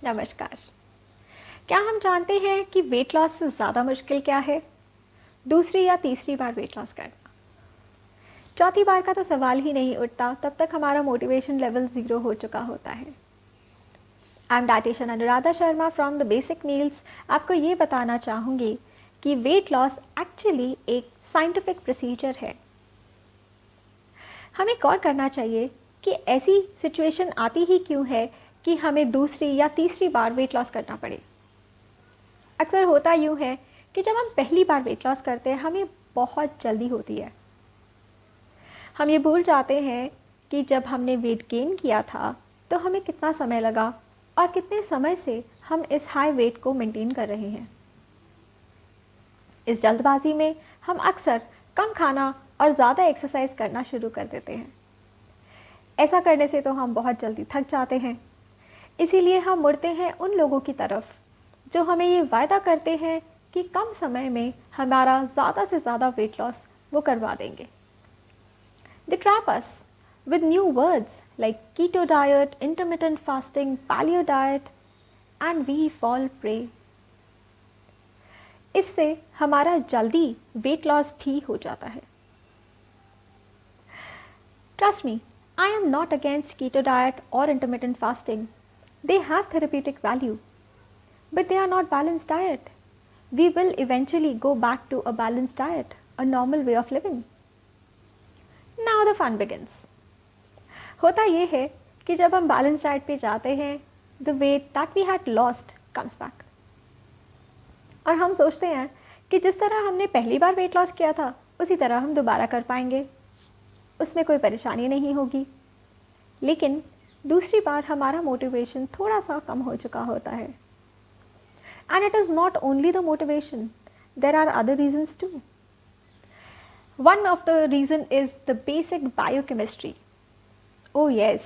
नमस्कार। क्या हम जानते हैं कि वेट लॉस से ज़्यादा मुश्किल क्या है? दूसरी या तीसरी बार वेट लॉस करना। चौथी बार का तो सवाल ही नहीं उठता, तब तक हमारा मोटिवेशन लेवल ज़ीरो हो चुका होता है। I am dietitian Anuradha Sharma from the basic meals. आपको ये बताना चाहूँगी कि वेट लॉस एक्चुअली एक साइंटिफिक प्रोसीजर है। हमें गौर करना चाहिए कि ऐसी सिचुएशन आती ही क्यों है कि हमें दूसरी या तीसरी बार वेट लॉस करना पड़े। अक्सर होता यूँ है कि जब हम पहली बार वेट लॉस करते हैं हमें बहुत जल्दी होती है। हम ये भूल जाते हैं कि जब हमने वेट गेन किया था तो हमें कितना समय लगा और कितने समय से हम इस हाई वेट को मेंटेन कर रहे हैं। इस जल्दबाजी में हम अक्सर कम खाना और ज़्यादा एक्सरसाइज करना शुरू कर देते हैं। ऐसा करने से तो हम बहुत जल्दी थक जाते हैं, इसीलिए हम मुड़ते हैं उन लोगों की तरफ जो हमें ये वायदा करते हैं कि कम समय में हमारा ज़्यादा से ज़्यादा वेट लॉस वो करवा देंगे। They trap us with new words like keto diet, intermittent fasting, paleo diet, and we fall prey. इससे हमारा जल्दी वेट लॉस भी हो जाता है। Trust me, I am not against keto diet or intermittent fasting. They have therapeutic value, but they are not balanced diet. We will eventually go back to a balanced diet, a normal way of living. Now the fun begins. होता ये है कि जब हम balance diet पे जाते हैं, the weight that we had lost comes back. और हम सोचते हैं कि जिस तरह हमने पहली बार वेट लॉस किया था उसी तरह हम दोबारा कर पाएंगे, उसमें कोई परेशानी नहीं होगी। लेकिन दूसरी बार हमारा मोटिवेशन थोड़ा सा कम हो चुका होता है। And it is not only the motivation, there are other reasons too. One of the reason is the basic biochemistry. Oh yes,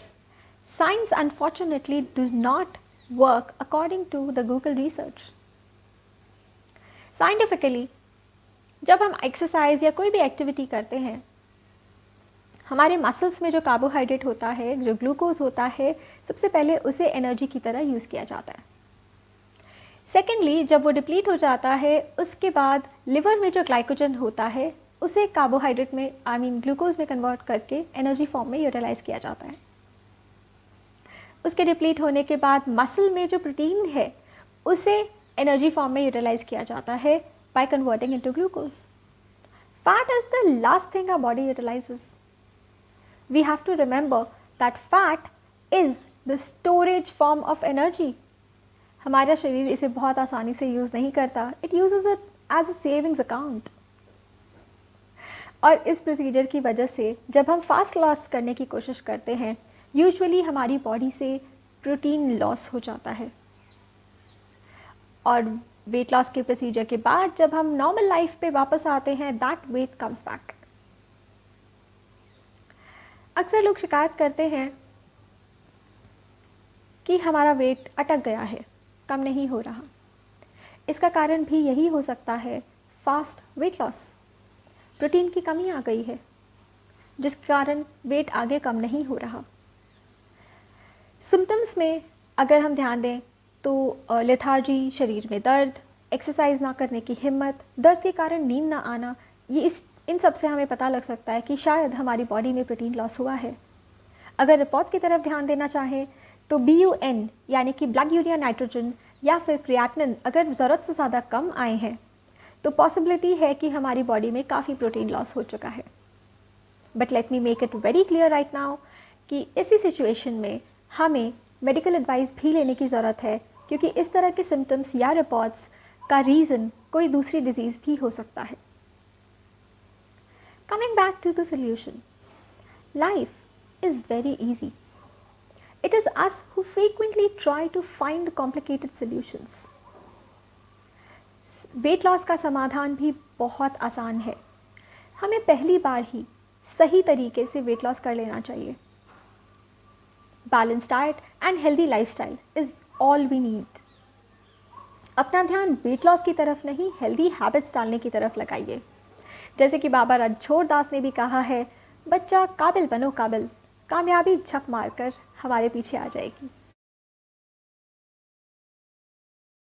science unfortunately does not work according to the Google research. Scientifically, जब हम exercise या कोई भी activity करते हैं, हमारे muscles में जो कार्बोहाइड्रेट होता है, जो ग्लूकोज होता है, सबसे पहले उसे एनर्जी की तरह यूज़ किया जाता है। सेकेंडली, जब वो डिप्लीट हो जाता है, उसके बाद लिवर में जो ग्लाइकोजन होता है उसे कार्बोहाइड्रेट में ग्लूकोज में कन्वर्ट करके एनर्जी फॉर्म में यूटिलाइज किया जाता है। उसके डिप्लीट होने के बाद मसल में जो प्रोटीन है उसे एनर्जी फॉर्म में यूटिलाइज किया जाता है by converting into glucose. Fat is the last thing our body utilizes. We have to remember that fat is the storage form of energy. हमारा शरीर इसे बहुत आसानी से यूज़ नहीं करता, it uses it as a savings account. और इस प्रोसीजर की वजह से जब हम फास्ट लॉस करने की कोशिश करते हैं, यूजुअली हमारी बॉडी से प्रोटीन लॉस हो जाता है और वेट लॉस के प्रोसीजर के बाद जब हम नॉर्मल लाइफ पे वापस आते हैं, दैट वेट कम्स बैक। अक्सर लोग शिकायत करते हैं कि हमारा वेट अटक गया है, कम नहीं हो रहा। इसका कारण भी यही हो सकता है, फास्ट वेट लॉस। प्रोटीन की कमी आ गई है जिसके कारण वेट आगे कम नहीं हो रहा। सिम्टम्स में अगर हम ध्यान दें तो लेथार्जी, शरीर में दर्द, एक्सरसाइज ना करने की हिम्मत, दर्द के कारण नींद ना आना, ये इन सब से हमें पता लग सकता है कि शायद हमारी बॉडी में प्रोटीन लॉस हुआ है। अगर रिपोर्ट्स की तरफ ध्यान देना चाहें तो BUN यानी कि ब्लड यूरिया नाइट्रोजन या फिर क्रिएटिनिन अगर ज़रूरत से ज़्यादा कम आए हैं तो पॉसिबिलिटी है कि हमारी बॉडी में काफ़ी प्रोटीन लॉस हो चुका है। But let me make it very clear right now कि इसी सिचुएशन में हमें मेडिकल एडवाइस भी लेने की ज़रूरत है, क्योंकि इस तरह के सिम्टम्स या रिपोर्ट्स का रीज़न कोई दूसरी डिजीज़ भी हो सकता है। Coming back to the solution, life is very easy. It is us who frequently try to find complicated solutions. Weight loss का समाधान भी बहुत आसान है। हमें पहली बार ही सही तरीके से वेट लॉस कर लेना चाहिए। Balance diet and healthy lifestyle is all we need. अपना ध्यान वेट लॉस की तरफ नहीं, हेल्दी हैबिट्स डालने की तरफ लगाइए। जैसे कि बाबा रणछोड़ दास ने भी कहा है, बच्चा काबिल बनो काबिल, कामयाबी झक मारकर हमारे पीछे आ जाएगी।